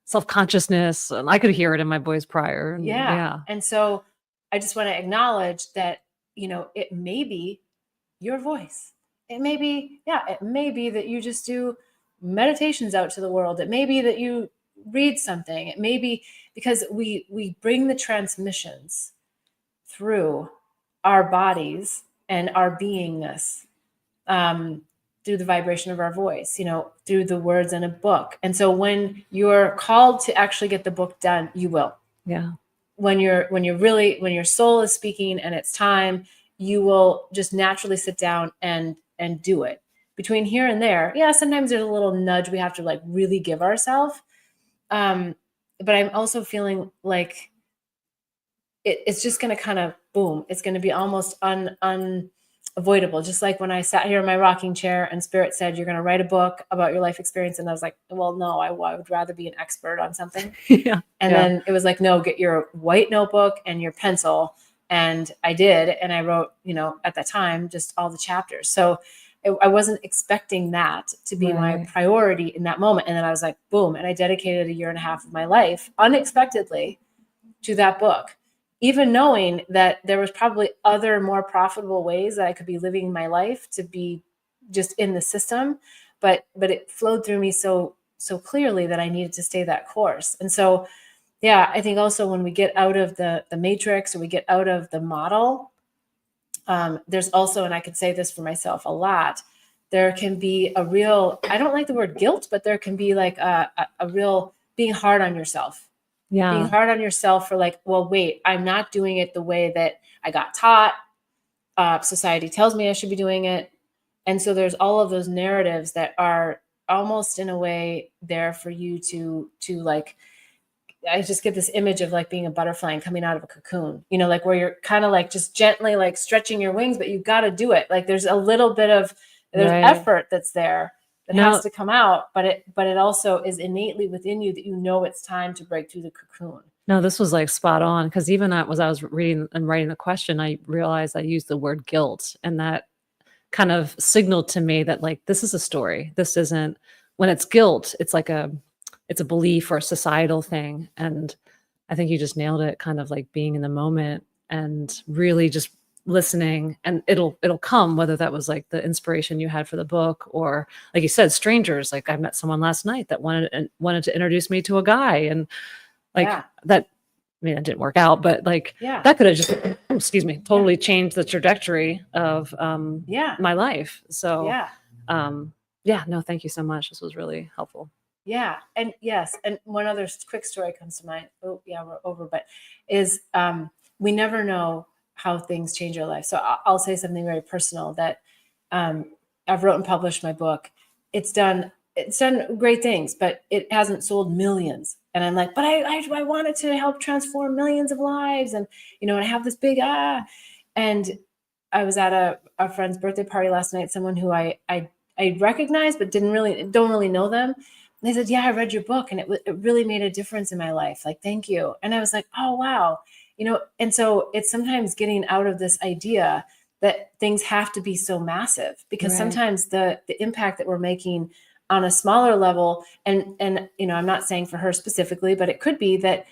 self-consciousness, and I could hear it in my voice prior. Yeah. And so I just want to acknowledge that, it may be your voice. It may be that you just do meditations out to the world. It may be that you read something. It may be because we bring the transmissions through our bodies and our beingness, through the vibration of our voice, through the words in a book. And so when you're called to actually get the book done, you will. Yeah. When your soul is speaking and it's time, you will just naturally sit down and do it. Between here and there, sometimes there's a little nudge we have to like really give ourselves. But I'm also feeling like it's just going to kind of boom. It's going to be almost unavoidable. Just like when I sat here in my rocking chair and Spirit said, you're going to write a book about your life experience. And I was like, well, no, I would rather be an expert on something. Yeah. And then it was like, no, get your white notebook and your pencil. And I did. And I wrote, at that time, just all the chapters. So I wasn't expecting that to be my priority in that moment. And then I was like, boom. And I dedicated 1.5 years of my life unexpectedly to that book, even knowing that there was probably other more profitable ways that I could be living my life to be just in the system. But it flowed through me so clearly that I needed to stay that course. And so, I think also when we get out of the matrix or we get out of the model, there's also, and I could say this for myself a lot, there can be a real, I don't like the word guilt, but there can be like a real being hard on yourself. Yeah. Being hard on yourself for like, well, wait, I'm not doing it the way that I got taught. Society tells me I should be doing it. And so there's all of those narratives that are almost in a way there for you to like, I just get this image of like being a butterfly and coming out of a cocoon, like where you're kind of like just gently like stretching your wings, but you've got to do it. Like there's a little bit of effort that's there that has to come out, but it also is innately within you that it's time to break through the cocoon. No, this was like spot on because even as I was reading and writing the question, I realized I used the word guilt, and that kind of signaled to me that like this is a story. This isn't when it's guilt, it's a belief or a societal thing. And I think you just nailed it, kind of like being in the moment and really just listening, and it'll come, whether that was like the inspiration you had for the book or like you said, strangers. Like I met someone last night that wanted to introduce me to a guy, and like Yeah. that, I mean, it didn't work out, but like Yeah. that could have just, excuse me, totally changed the trajectory of Yeah. my life. So Yeah. yeah, no, thank you so much. This was really helpful. Yeah. And yes. And one other quick story comes to mind. Oh, yeah, we're over, but is we never know how things change our life. So I'll say something very personal that I've wrote and published my book. It's done great things, but it hasn't sold millions. And I'm like, but I wanted to help transform millions of lives. And, and I have this big, and I was at a friend's birthday party last night, someone who I recognized, but don't really know them. And they said, yeah, I read your book and it really made a difference in my life. Like, thank you. And I was like, oh, wow. And so it's sometimes getting out of this idea that things have to be so massive, because Right. sometimes the impact that we're making on a smaller level, and I'm not saying for her specifically, but it could be that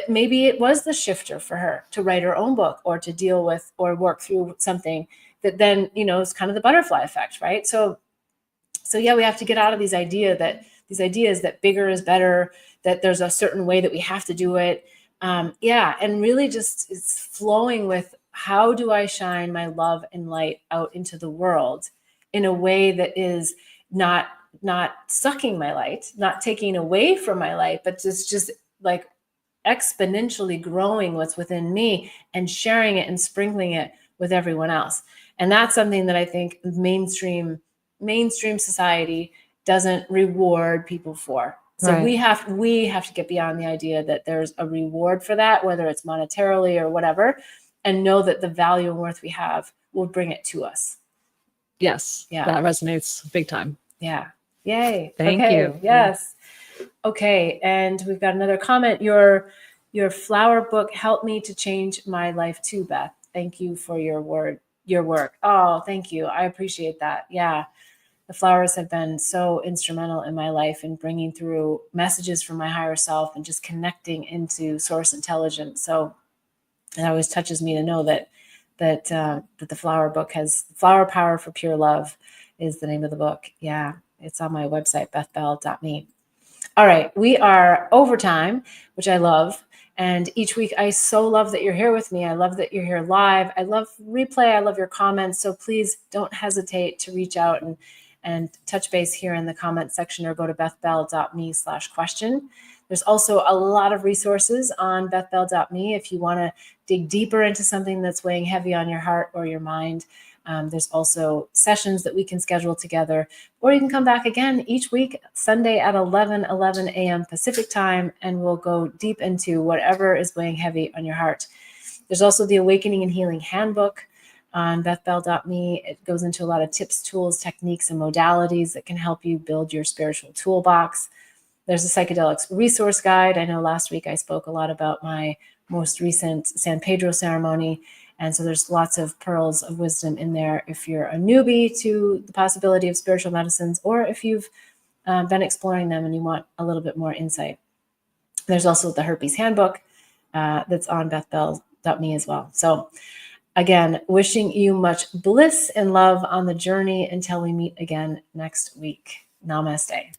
maybe it was the shifter for her to write her own book or to deal with or work through something that then, is kind of the butterfly effect, right? So yeah, we have to get out of these ideas that bigger is better, that there's a certain way that we have to do it. And really just it's flowing with, how do I shine my love and light out into the world in a way that is not sucking my light, not taking away from my light, but just like exponentially growing what's within me and sharing it and sprinkling it with everyone else. And that's something that I think mainstream society doesn't reward people for. So Right. we have to get beyond the idea that there's a reward for that, whether it's monetarily or whatever, and know that the value and worth we have will bring it to us. Yes. Yeah. That resonates big time. Yeah. Yay. Thank Okay. you. Yes. Okay. And we've got another comment. Your flower book helped me to change my life too, Beth. Thank you for your work. Oh, thank you. I appreciate that. Yeah. The flowers have been so instrumental in my life in bringing through messages from my higher self and just connecting into source intelligence. So it always touches me to know that the flower book has Flower Power for Pure Love is the name of the book. Yeah. It's on my website, bethbell.me. All right. We are overtime, which I love. And each week, I so love that you're here with me. I love that you're here live. I love replay. I love your comments. So please don't hesitate to reach out and touch base here in the comment section, or go to bethbell.me/question. There's also a lot of resources on bethbell.me if you want to dig deeper into something that's weighing heavy on your heart or your mind. There's also sessions that we can schedule together, or you can come back again each week, Sunday at 11 a.m. Pacific time, and we'll go deep into whatever is weighing heavy on your heart. There's also the Awakening and Healing Handbook on bethbell.me. It goes into a lot of tips, tools, techniques, and modalities that can help you build your spiritual toolbox. There's a psychedelics resource guide. I know last week I spoke a lot about my most recent San Pedro ceremony. And so there's lots of pearls of wisdom in there if you're a newbie to the possibility of spiritual medicines, or if you've been exploring them and you want a little bit more insight. There's also the herpes handbook that's on bethbell.me as well. So again, wishing you much bliss and love on the journey until we meet again next week. Namaste.